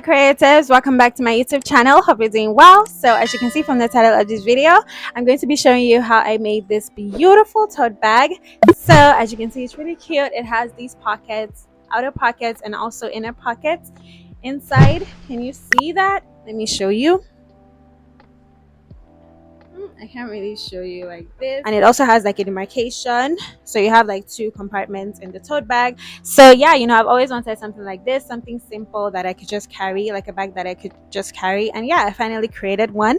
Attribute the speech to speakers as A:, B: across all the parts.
A: creatives, welcome back to my YouTube channel. Hope you're doing well. So as you can see from the title of this video, I'm going to be showing you how I made this beautiful tote bag. So as you can see, it's really cute. It has these pockets, outer pockets and also inner pockets inside. Can you see that? Let me show you. I can't really show you like this. And it also has like a demarcation. So you have like two compartments in the tote bag. So yeah, I've always wanted something like this, something simple that I could just carry, like a bag that I could just carry. And yeah, I finally created one.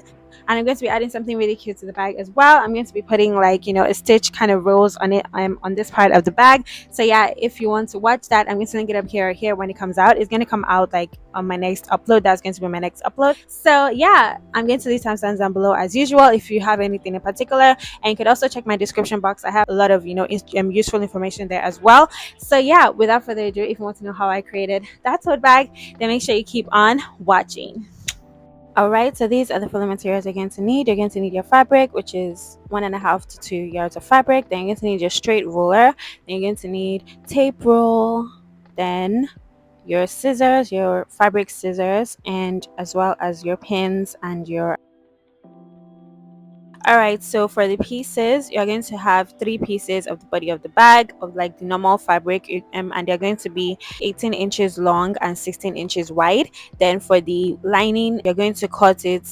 A: And I'm going to be adding something really cute to the bag as well. I'm going to be putting like, a stitch kind of rose on it on this part of the bag. So yeah, if you want to watch that, I'm going to link it up here or here when it comes out. It's going to come out like on my next upload. That's going to be my next upload. So yeah, I'm going to leave timestamps down below as usual if you have anything in particular. And you could also check my description box. I have a lot of, useful information there as well. So yeah, without further ado, if you want to know how I created that tote bag, then make sure you keep on watching. Alright, so these are the full materials you're going to need. You're going to need your fabric, which is 1.5 to 2 yards of fabric. Then you're going to need your straight ruler. Then you're going to need tape roll. Then your scissors, your fabric scissors, and as well as your pins and your... Alright, so for the pieces, you're going to have 3 pieces of the body of the bag of like the normal fabric, and they're going to be 18 inches long and 16 inches wide. Then for the lining, you're going to cut it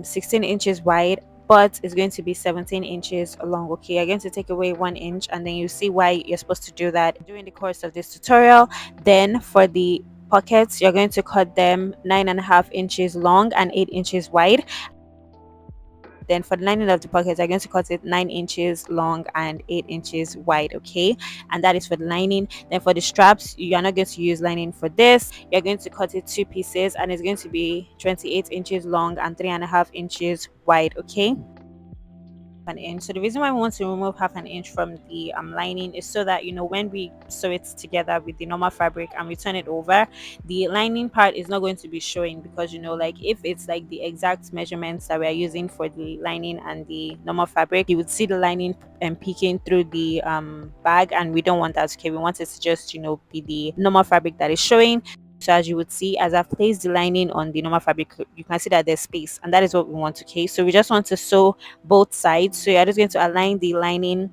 A: 16 inches wide, but it's going to be 17 inches long. Okay, you're going to take away 1 inch, and then you see why you're supposed to do that during the course of this tutorial. Then for the pockets, you're going to cut them 9.5 inches long and 8 inches wide. Then for the lining of the pockets, I'm going to cut it 9 inches long and 8 inches wide. Okay, and that is for the lining. Then for the straps, you are not going to use lining for this. You're going to cut it 2 pieces, and it's going to be 28 inches long and 3.5 inches wide. Okay, an inch. So the reason why we want to remove 1/2 inch from the lining is so that when we sew it together with the normal fabric and we turn it over, the lining part is not going to be showing, because like if it's like the exact measurements that we are using for the lining and the normal fabric, you would see the lining peeking through the bag, and we don't want that. Okay, we want it to just be the normal fabric that is showing. So as you would see, as I've placed the lining on the normal fabric, you can see that there's space, and that is what we want. Okay, so we just want to sew both sides. So you're just going to align the lining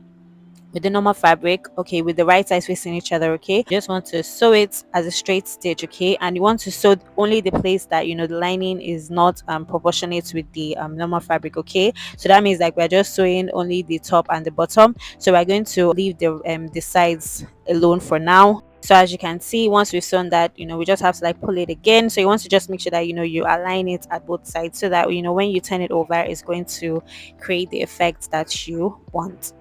A: with the normal fabric, okay, with the right sides facing each other. Okay, you just want to sew it as a straight stitch. Okay, and you want to sew only the place that the lining is not proportionate with the normal fabric. Okay, so that means like we're just sewing only the top and the bottom, so we're going to leave the sides alone for now. So as you can see, once we've sewn that, we just have to like pull it again. So you want to just make sure that you align it at both sides, so that when you turn it over, it's going to create the effect that you want.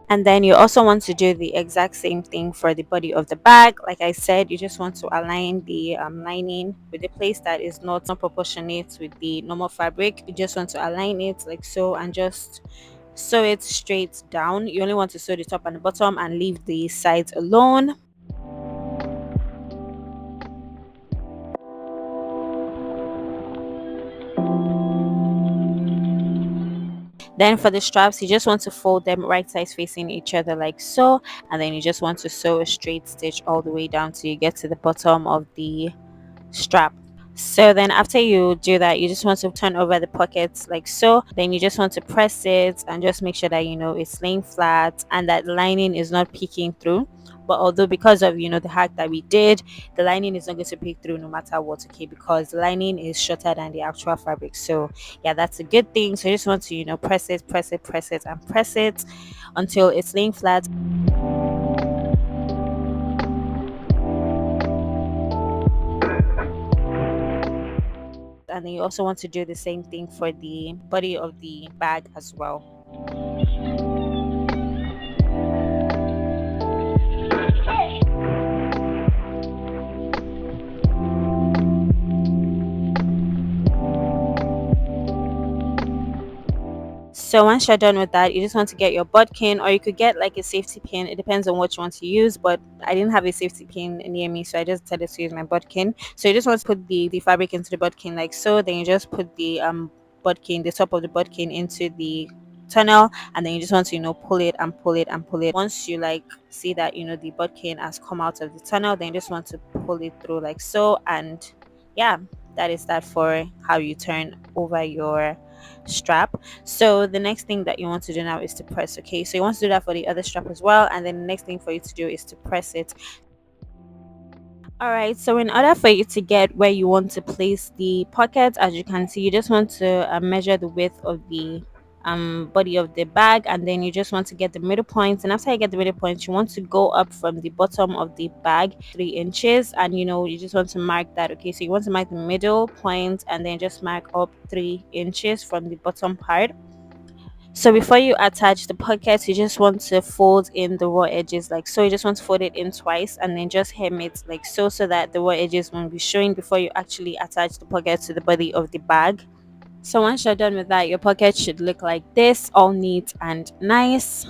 A: And then you also want to do the exact same thing for the body of the bag. Like I said, you just want to align the lining with the place that is not proportionate with the normal fabric. You just want to align it like so, and just sew it straight down. You only want to sew the top and the bottom and leave the sides alone. Then for the straps, you just want to fold them right sides facing each other like so, and then you just want to sew a straight stitch all the way down till you get to the bottom of the strap. So then after you do that, you just want to turn over the pockets like so. Then you just want to press it and just make sure that it's laying flat and that the lining is not peeking through. But although because of the hack that we did, the lining is not going to peek through no matter what. Okay, because the lining is shorter than the actual fabric. So yeah, that's a good thing. So you just want to press it, press it, press it, and press it until it's laying flat. And then you also want to do the same thing for the body of the bag as well. So once you're done with that, you just want to get your bodkin, or you could get like a safety pin. It depends on what you want to use, but I didn't have a safety pin near me, so I just decided to use my bodkin. So you just want to put the fabric into the bodkin like so. Then you just put the bodkin, the top of the bodkin into the tunnel, and then you just want to pull it and pull it and pull it. Once you like see that the bodkin has come out of the tunnel, then you just want to pull it through like so. And yeah, that is that for how you turn over your strap. So the next thing that you want to do now is to press. Okay, so you want to do that for the other strap as well, and then the next thing for you to do is to press it. All right, so in order for you to get where you want to place the pocket, as you can see, you just want to measure the width of the body of the bag, and then you just want to get the middle point. And after you get the middle point, you want to go up from the bottom of the bag 3 inches, and you just want to mark that. Okay, so you want to mark the middle point and then just mark up 3 inches from the bottom part. So before you attach the pockets, you just want to fold in the raw edges like so. You just want to fold it in twice and then just hem it like so, so that the raw edges won't be showing before you actually attach the pocket to the body of the bag. So once you're done with that, your pocket should look like this, all neat and nice.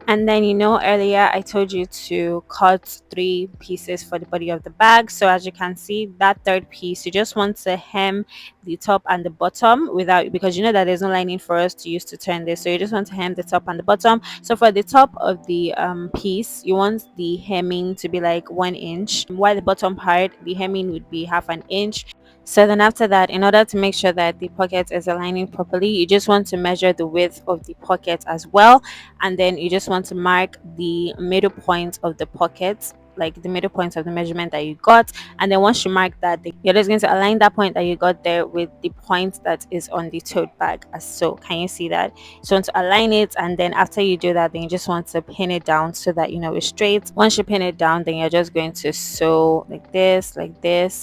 A: And then earlier I told you to cut 3 pieces for the body of the bag. So as you can see, that third piece, you just want to hem the top and the bottom without, because you know that there's no lining for us to use to turn this. So you just want to hem the top and the bottom. So for the top of the piece, you want the hemming to be like 1 inch, while the bottom part, the hemming would be half an inch. So then after that, in order to make sure that the pocket is aligning properly, you just want to measure the width of the pocket as well, and then you just want to mark the middle point of the pocket, like the middle point of the measurement that you got. And then once you mark that, you're just going to align that point that you got there with the point that is on the tote bag as so. Can you see that? So you want to align it, and then after you do that, then you just want to pin it down so that it's straight. Once you pin it down, then you're just going to sew like this,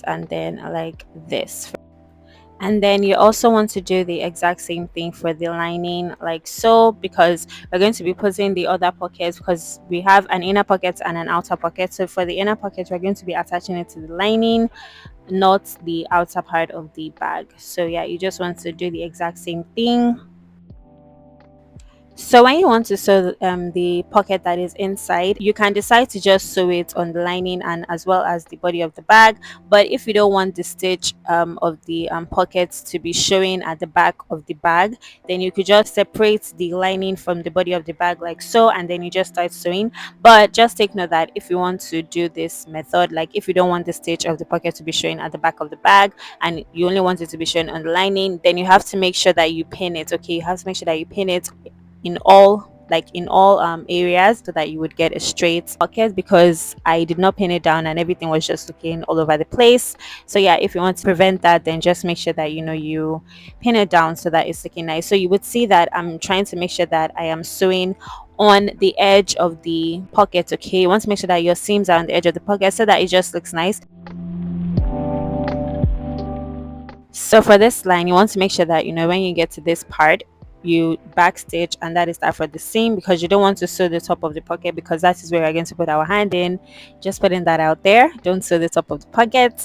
A: and then like this. And then you also want to do the exact same thing for the lining like so, because we're going to be putting the other pockets, because we have an inner pocket and an outer pocket. So for the inner pocket, we're going to be attaching it to the lining, not the outer part of the bag. So yeah, you just want to do the exact same thing. So when you want to sew the pocket that is inside, you can decide to just sew it on the lining and as well as the body of the bag. But if you don't want the stitch of the pockets to be showing at the back of the bag, then you could just separate the lining from the body of the bag like so, and then you just start sewing. But just take note that if you want to do this method, like if you don't want the stitch of the pocket to be showing at the back of the bag and you only want it to be shown on the lining, then you have to make sure that you pin it. Okay, you have to make sure that you pin it in all areas, so that you would get a straight pocket, because I did not pin it down and everything was just looking all over the place. So yeah, if you want to prevent that, then just make sure that you pin it down so that it's looking nice. So you would see that I'm trying to make sure that I am sewing on the edge of the pocket. Okay, you want to make sure that your seams are on the edge of the pocket so that it just looks nice. So for this line, you want to make sure that when you get to this part, you backstitch, and that is that for the seam, because you don't want to sew the top of the pocket, because that is where we're going to put our hand in. Just putting that out there, don't sew the top of the pocket.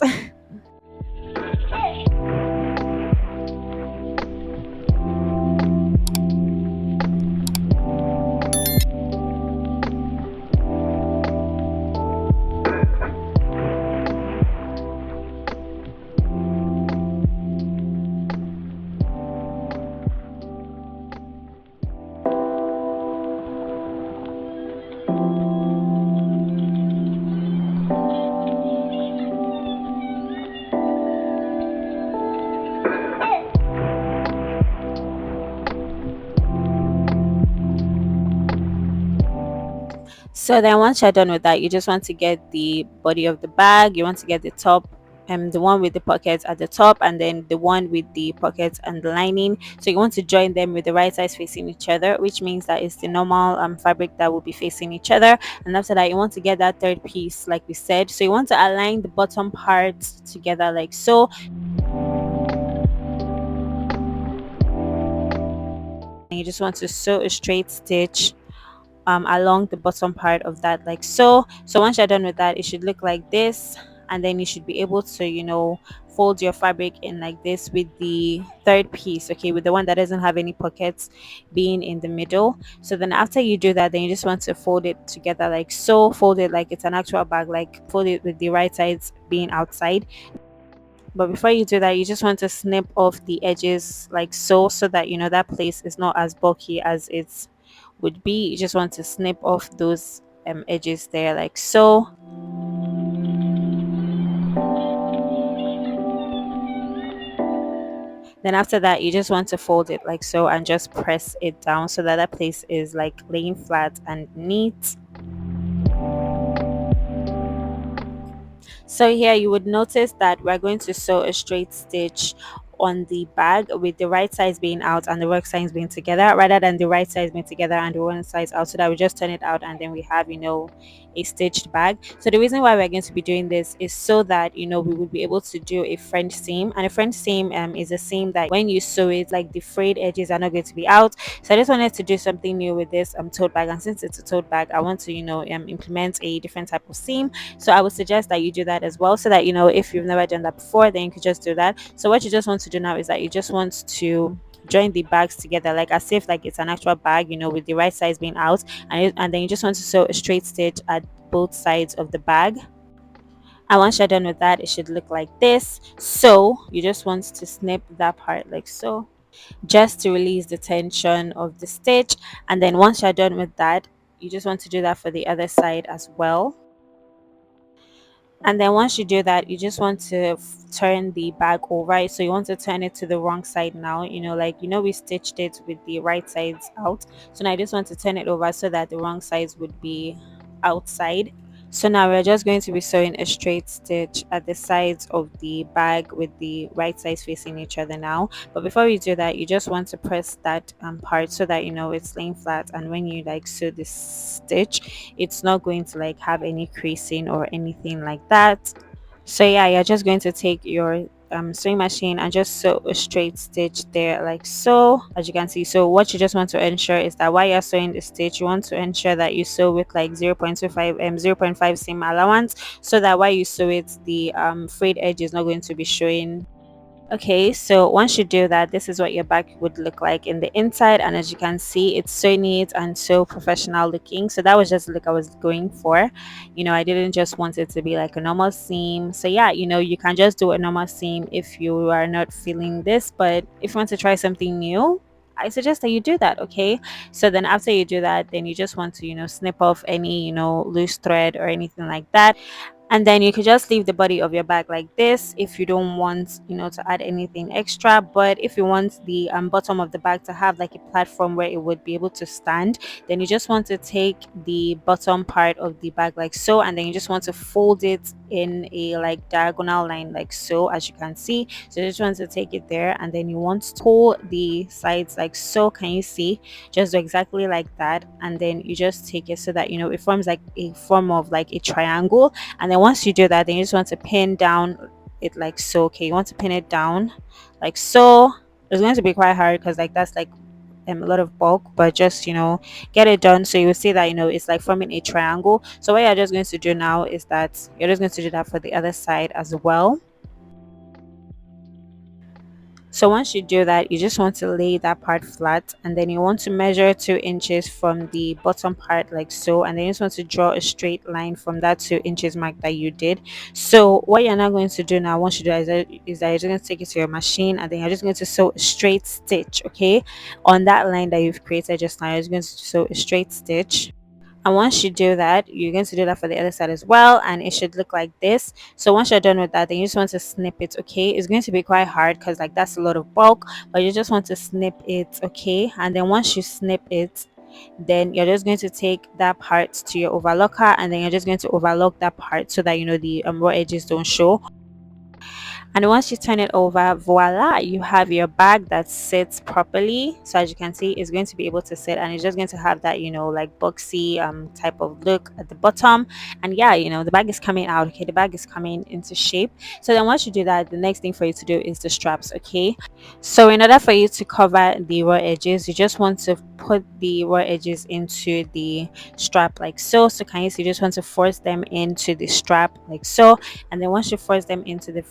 A: So then once you're done with that, you just want to get the body of the bag, you want to get the top, the one with the pockets at the top, and then the one with the pockets and the lining. So you want to join them with the right sides facing each other, which means that it's the normal fabric that will be facing each other. And after that, you want to get that third piece like we said. So you want to align the bottom parts together like so. And you just want to sew a straight stitch along the bottom part of that like so. So once you're done with that, it should look like this. and then you should be able to, fold your fabric in like this with the third piece, okay, with the one that doesn't have any pockets being in the middle. So then after you do that, then you just want to fold it together like so, fold it like it's an actual bag, like fold it with the right sides being outside. But before you do that, you just want to snip off the edges like so, so that that place is not as bulky as it would be. You just want to snip off those edges there like so. Then after that, you just want to fold it like so and just press it down so that that place is like laying flat and neat. So here you would notice that we're going to sew a straight stitch on the bag with the right sides being out and the work sides being together, rather than the right sides being together and the one sides out, so that we just turn it out and then we have a stitched bag. So the reason why we're going to be doing this is so that we would be able to do a French seam, and a French seam is a seam that when you sew it, like the frayed edges are not going to be out. So I just wanted to do something new with this tote bag, and since it's a tote bag, I want to implement a different type of seam. So I would suggest that you do that as well, so that if you've never done that before, then you could just do that. So what you just want to do now is that you just want to join the bags together like as if like it's an actual bag, with the right sides being out, and then you just want to sew a straight stitch at both sides of the bag. And once you're done with that, it should look like this. So you just want to snip that part like so, just to release the tension of the stitch. And then once you're done with that, you just want to do that for the other side as well. And then once you do that, you just want to turn the bag over. So you want to turn it to the wrong side now, like we stitched it with the right sides out. So now I just want to turn it over so that the wrong sides would be outside. So now we're just going to be sewing a straight stitch at the sides of the bag with the right sides facing each other now. But before we do that, you just want to press that part so that it's laying flat, and when you like sew this stitch, it's not going to like have any creasing or anything like that. So yeah, you're just going to take your sewing machine and just sew a straight stitch there like so, as you can see. So what you just want to ensure is that while you're sewing the stitch, you want to ensure that you sew with like 0.25 0.5 seam allowance, so that while you sew it, the frayed edge is not going to be showing. Okay, so once you do that, this is what your bag would look like in the inside, and as you can see, it's so neat and so professional looking. So that was just the look I was going for. I didn't just want it to be like a normal seam. So yeah, you can just do a normal seam if you are not feeling this, but if you want to try something new, I suggest that you do that. Okay, so then after you do that, then you just want to snip off any loose thread or anything like that, and then you could just leave the body of your bag like this if you don't want to add anything extra. But if you want the bottom of the bag to have like a platform where it would be able to stand, then you just want to take the bottom part of the bag like so, and then you just want to fold it in a like diagonal line like so, as you can see. So you just want to take it there, and then you want to pull the sides like so. Can you see? Just do exactly like that, and then you just take it so that it forms like a form of like a triangle. And then once you do that, then you just want to pin down it like so. Okay, you want to pin it down like so. It's going to be quite hard because like that's like a lot of bulk, but just get it done. So you will see that it's like forming a triangle. So what you're just going to do now is that you're just going to do that for the other side as well. So once you do that, you just want to lay that part flat, and then you want to measure 2 inches from the bottom part like so, and then you just want to draw a straight line from that 2 inches mark that you did. So what you're now going to do now, once you do that, is that you're just going to take it to your machine, and then you're just going to sew a straight stitch, okay, on that line that you've created just now. You're just going to sew a straight stitch. And once you do that, you're going to do that for the other side as well, and it should look like this. So once you're done with that, then you just want to snip it. Okay, it's going to be quite hard because like that's a lot of bulk, but you just want to snip it. Okay, and then once you snip it, then you're just going to take that part to your overlocker, and then you're just going to overlock that part so that the raw edges don't show. And once you turn it over, voila, you have your bag that sits properly. So as you can see, it's going to be able to sit, and it's just going to have that, like boxy type of look at the bottom. And yeah, the bag is coming out. Okay, the bag is coming into shape. So then once you do that, the next thing for you to do is the straps. Okay, so in order for you to cover the raw edges, you just want to put the raw edges into the strap like so. So can you see, you just want to force them into the strap like so. And then once you force them into the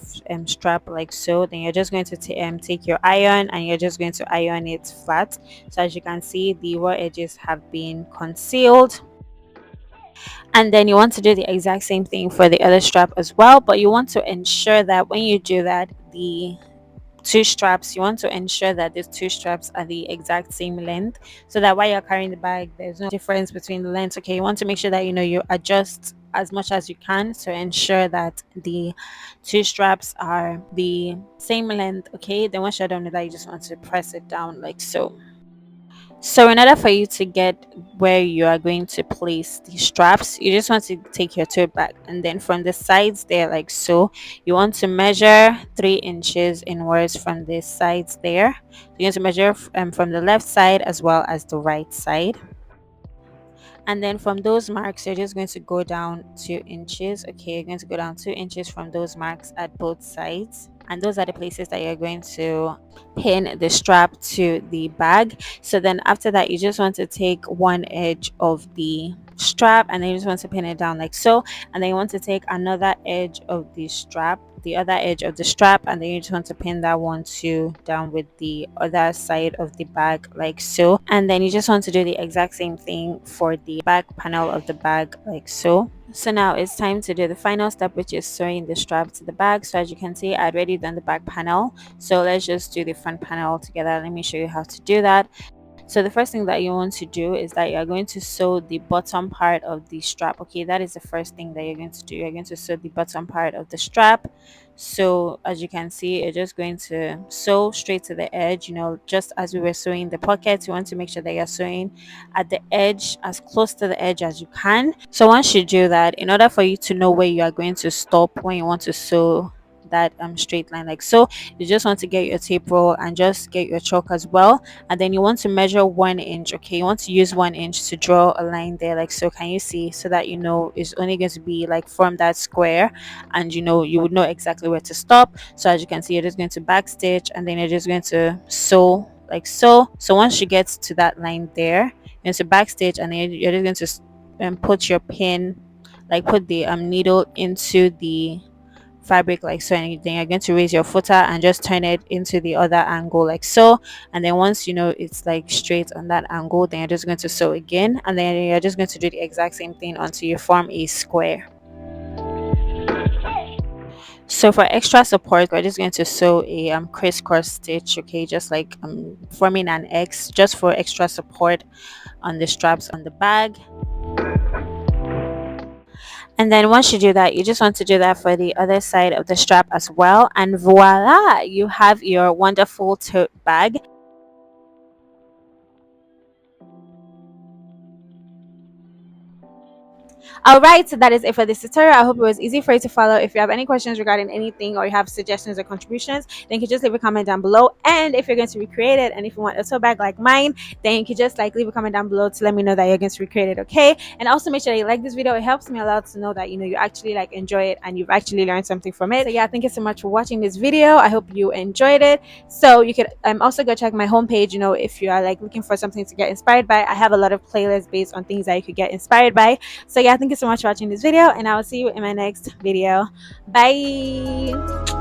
A: strap like so, then you're just going to take your iron, and you're just going to iron it flat. So as you can see, the raw edges have been concealed. And then you want to do the exact same thing for the other strap as well, but you want to ensure that when you do that, the two straps, you want to ensure that these two straps are the exact same length, so that while you're carrying the bag, there's no difference between the lengths. Okay, you want to make sure that you adjust as much as you can to ensure that the two straps are the same length. Okay, then once you're done with that, you just want to press it down like so. So in order for you to get where you are going to place the straps, you just want to take your tote bag, and then from the sides there like so, you want to measure 3 inches inwards from the sides there. You're going to measure from the left side as well as the right side. And then from those marks, you're just going to go down 2 inches. Okay, you're going to go down 2 inches from those marks at both sides, and those are the places that you're going to pin the strap to the bag. So then after that, you just want to take one edge of the strap, and then you just want to pin it down like so. And then you want to take another edge of the strap, the other edge of the strap, and then you just want to pin that one too down with the other side of the bag like so. And then you just want to do the exact same thing for the back panel of the bag like so. So now it's time to do the final step, which is sewing the strap to the bag. So as you can see, I'd already done the back panel, so let's just do the front panel together. Let me show you how to do that. So the first thing that you want to do is that you're going to sew the bottom part of the strap. Okay, that is the first thing that you're going to do. You're going to sew the bottom part of the strap. So as you can see, you're just going to sew straight to the edge, just as we were sewing the pockets. You want to make sure that you're sewing at the edge, as close to the edge as you can. So once you do that, in order for you to know where you are going to stop when you want to sew that straight line like so, you just want to get your tape roll and just get your chalk as well, and then you want to measure 1 inch. Okay, you want to use 1 inch to draw a line there like so. Can you see? So that it's only going to be like from that square, and you would know exactly where to stop. So as you can see, you're just going to back stitch, and then you're just going to sew like so. So once you get to that line there, you're going to back stitch, and then you're just going to put your pin, like put the needle into the fabric like so, and then you're going to raise your footer and just turn it into the other angle like so. And then once it's like straight on that angle, then you're just going to sew again, and then you're just going to do the exact same thing until you form a square. So for extra support, we're just going to sew a crisscross stitch. Okay, just like forming an X, just for extra support on the straps on the bag. And then once you do that, you just want to do that for the other side of the strap as well, and voila, you have your wonderful tote bag. Alright, so that is it for this tutorial. I hope it was easy for you to follow. If you have any questions regarding anything, or you have suggestions or contributions, then you can just leave a comment down below. And if you're going to recreate it, and if you want a tote bag like mine, then you can just leave a comment down below to let me know that you're going to recreate it. Okay, and also make sure that you like this video. It helps me a lot to know that you actually enjoy it, and you've actually learned something from it. So yeah, thank you so much for watching this video. I hope you enjoyed it. So you could also go check my homepage. If you are looking for something to get inspired by, I have a lot of playlists based on things that you could get inspired by. So yeah, thank you so much for watching this video, and I will see you in my next video. Bye.